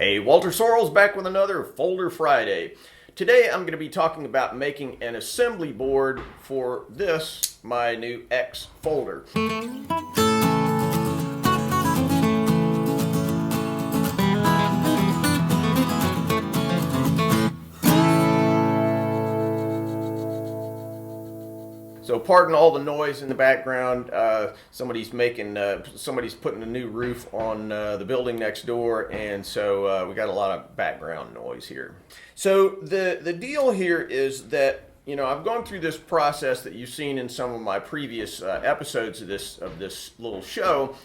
Hey, Walter Sorrells back with another Folder Friday. Today I'm going to be talking about making an assembly board for this, my new X folder. So pardon all the noise in the background. Somebody's putting a new roof on the building next door, and so we got a lot of background noise here. So the deal here is that I've gone through this process that you've seen in some of my previous episodes of this little show.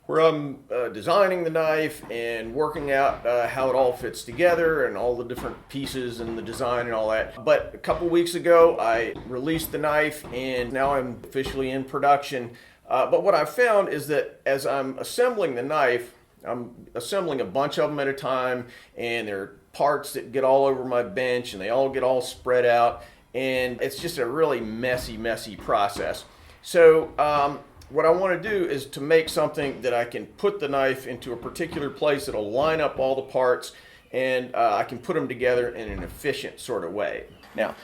Where I'm designing the knife and working out how it all fits together and all the different pieces and the design and all that. But a couple weeks ago, I released the knife and now I'm officially in production. But what I've found is that as I'm assembling the knife, I'm assembling a bunch of them at a time, and there are parts that get all over my bench and they all get all spread out, and it's just a really messy process. So what I want to do is to make something that I can put the knife into a particular place that'll line up all the parts, and I can put them together in an efficient sort of way. Now,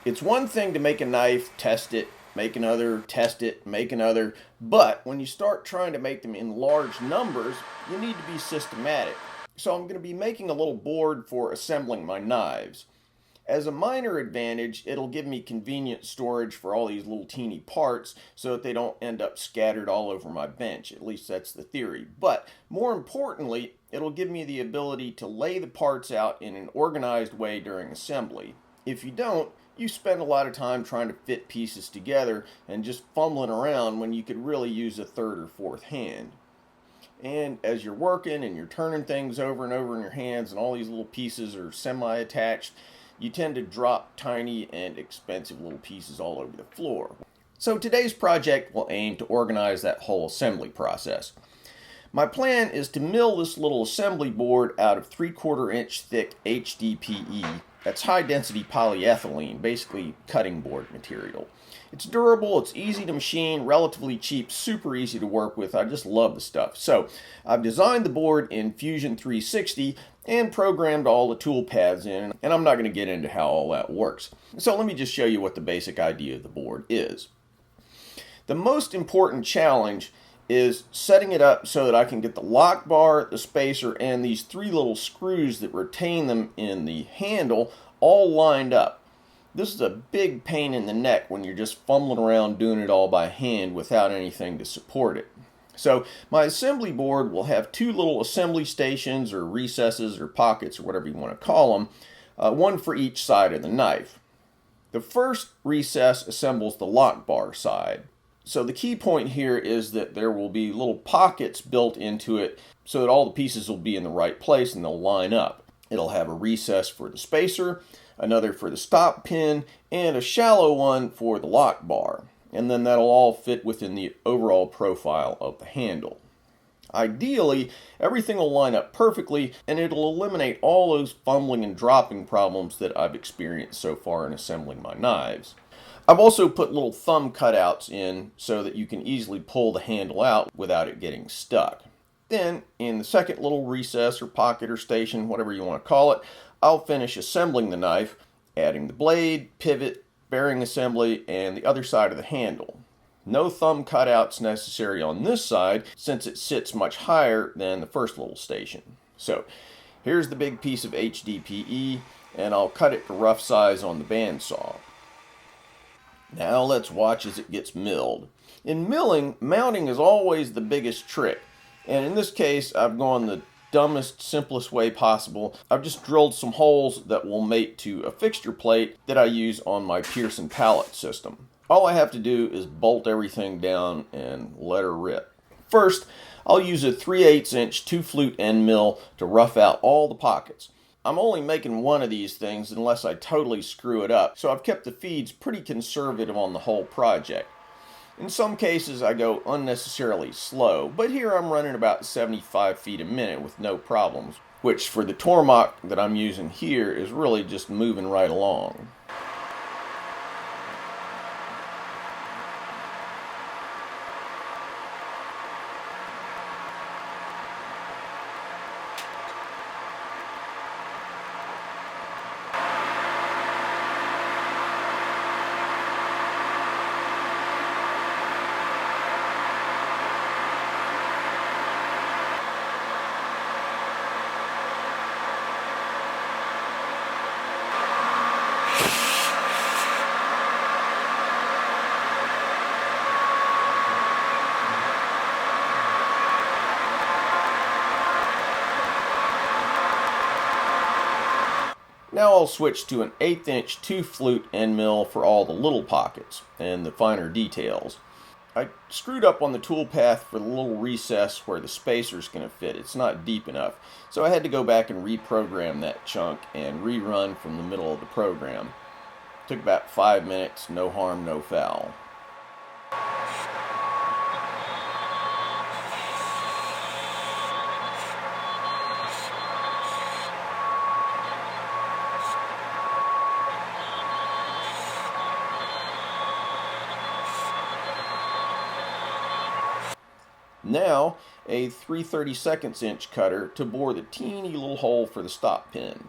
it's one thing to make a knife, test it, make another, test it, make another, but when you start trying to make them in large numbers, you need to be systematic. So I'm going to be making a little board for assembling my knives. As a minor advantage, it'll give me convenient storage for all these little teeny parts so that they don't end up scattered all over my bench. At least that's the theory. But more importantly, it'll give me the ability to lay the parts out in an organized way during assembly. If you don't, you spend a lot of time trying to fit pieces together and just fumbling around when you could really use a third or fourth hand. And as you're working and you're turning things over and over in your hands and all these little pieces are semi-attached, you tend to drop tiny and expensive little pieces all over the floor. So today's project will aim to organize that whole assembly process. My plan is to mill this little assembly board out of 3/4 inch thick HDPE. That's high density polyethylene, basically cutting board material. It's durable, it's easy to machine, relatively cheap, super easy to work with. I just love the stuff. So I've designed the board in Fusion 360 and programmed all the tool paths in, and I'm not going to get into how all that works. So let me just show you what the basic idea of the board is. The most important challenge is setting it up so that I can get the lock bar, the spacer, and these three little screws that retain them in the handle all lined up. This is a big pain in the neck when you're just fumbling around doing it all by hand without anything to support it. So my assembly board will have two little assembly stations or recesses or pockets or whatever you want to call them, one for each side of the knife. The first recess assembles the lock bar side. So the key point here is that there will be little pockets built into it so that all the pieces will be in the right place and they'll line up. It'll have a recess for the spacer, another for the stop pin, and a shallow one for the lock bar. And then that'll all fit within the overall profile of the handle. Ideally, everything will line up perfectly, and it'll eliminate all those fumbling and dropping problems that I've experienced so far in assembling my knives. I've also put little thumb cutouts in so that you can easily pull the handle out without it getting stuck. Then, in the second little recess or pocket or station, whatever you want to call it, I'll finish assembling the knife, adding the blade, pivot, bearing assembly, and the other side of the handle. No thumb cutouts necessary on this side since it sits much higher than the first little station. So here's the big piece of HDPE, and I'll cut it to rough size on the bandsaw. Now let's watch as it gets milled. In milling, mounting is always the biggest trick, and in this case I've gone the dumbest, simplest way possible. I've just drilled some holes that will mate to a fixture plate that I use on my Pearson pallet system. All I have to do is bolt everything down and let her rip. First, I'll use a 3/8 inch 2-flute end mill to rough out all the pockets. I'm only making one of these things unless I totally screw it up, so I've kept the feeds pretty conservative on the whole project. In some cases I go unnecessarily slow, but here I'm running about 75 feet a minute with no problems, which for the Tormach that I'm using here is really just moving right along. Now I'll switch to an 1/8 inch 2-flute end mill for all the little pockets and the finer details. I screwed up on the tool path for the little recess where the spacer's going to fit. It's not deep enough, so I had to go back and reprogram that chunk and rerun from the middle of the program. Took about 5 minutes, no harm, no foul. Now, a 3/32 inch cutter to bore the teeny little hole for the stop pin.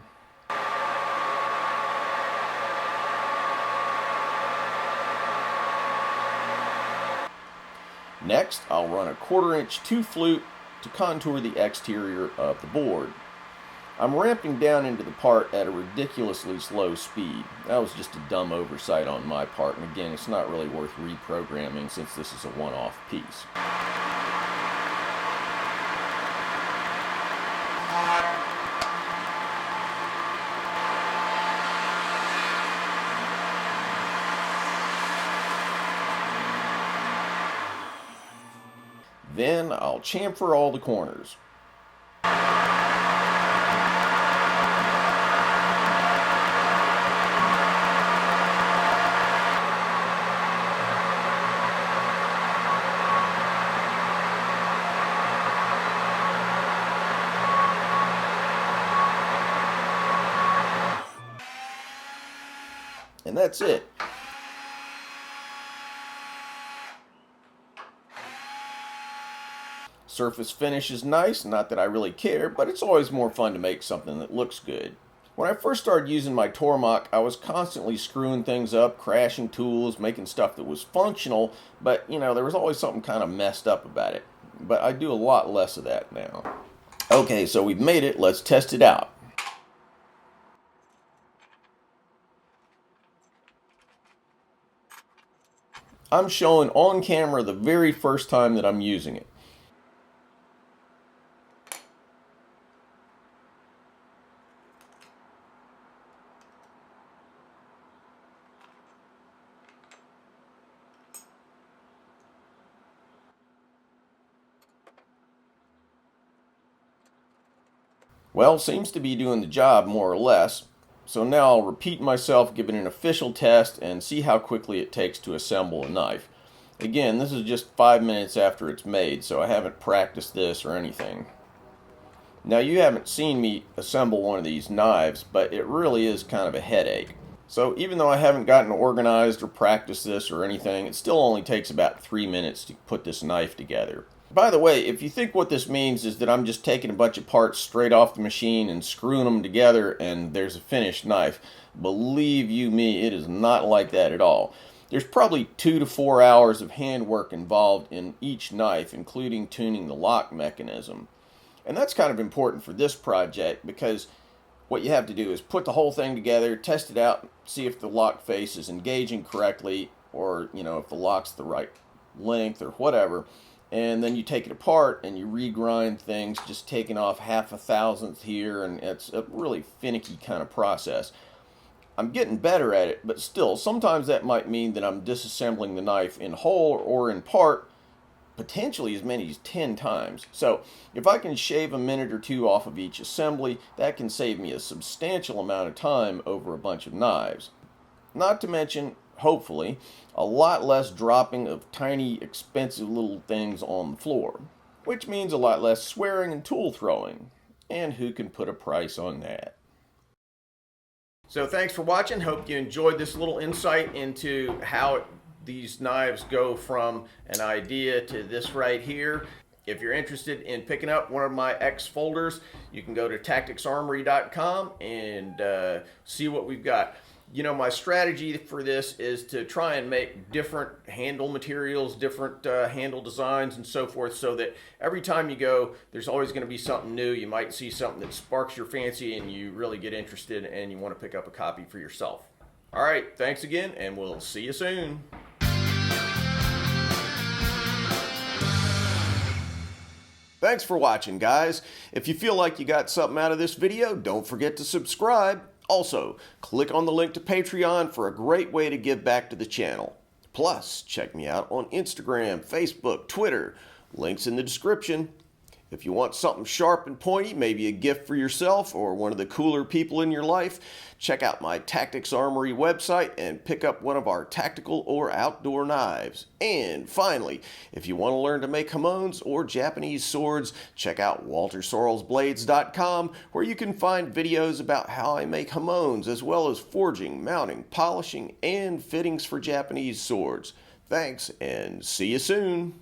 Next, I'll run a 1/4 inch 2-flute to contour the exterior of the board. I'm ramping down into the part at a ridiculously slow speed. That was just a dumb oversight on my part, and again, it's not really worth reprogramming since this is a one-off piece. Then I'll chamfer all the corners. And that's it. Surface finish is nice, not that I really care, but it's always more fun to make something that looks good. When I first started using my Tormach, I was constantly screwing things up, crashing tools, making stuff that was functional, but there was always something kind of messed up about it. But I do a lot less of that now. Okay, so we've made it, let's test it out. I'm showing on camera the very first time that I'm using it. Well, seems to be doing the job more or less. So now I'll repeat myself, give it an official test, and see how quickly it takes to assemble a knife. Again, this is just 5 minutes after it's made, so I haven't practiced this or anything. Now, you haven't seen me assemble one of these knives, but it really is kind of a headache. So even though I haven't gotten organized or practiced this or anything, it still only takes about 3 minutes to put this knife together. By the way, if you think what this means is that I'm just taking a bunch of parts straight off the machine and screwing them together and there's a finished knife, believe you me, it is not like that at all. There's probably 2 to 4 hours of handwork involved in each knife, including tuning the lock mechanism. And that's kind of important for this project because what you have to do is put the whole thing together, test it out, see if the lock face is engaging correctly or, if the lock's the right length or whatever. And then you take it apart and you regrind things, just taking off 0.005 here, and it's a really finicky kind of process. I'm getting better at it, but still, sometimes that might mean that I'm disassembling the knife in whole or in part, potentially as many as 10 times. So if I can shave a minute or two off of each assembly, that can save me a substantial amount of time over a bunch of knives. Not to mention, hopefully, a lot less dropping of tiny, expensive little things on the floor, which means a lot less swearing and tool throwing. And who can put a price on that? So thanks for watching. Hope you enjoyed this little insight into how these knives go from an idea to this right here. If you're interested in picking up one of my X folders, you can go to tacticsarmory.com and see what we've got. My strategy for this is to try and make different handle materials, different handle designs and so forth, so that every time you go, there's always going to be something new. You might see something that sparks your fancy and you really get interested and you want to pick up a copy for yourself. All right, thanks again, and we'll see you soon. Thanks for watching, guys. If you feel like you got something out of this video, don't forget to subscribe. Also, click on the link to Patreon for a great way to give back to the channel. Plus, check me out on Instagram, Facebook, Twitter. Links in the description. If you want something sharp and pointy, maybe a gift for yourself or one of the cooler people in your life, check out my Tactics Armory website and pick up one of our tactical or outdoor knives. And finally, if you want to learn to make Hamones or Japanese swords, check out WalterSorrellsBlades.com, where you can find videos about how I make Hamones, as well as forging, mounting, polishing, and fittings for Japanese swords. Thanks, and see you soon.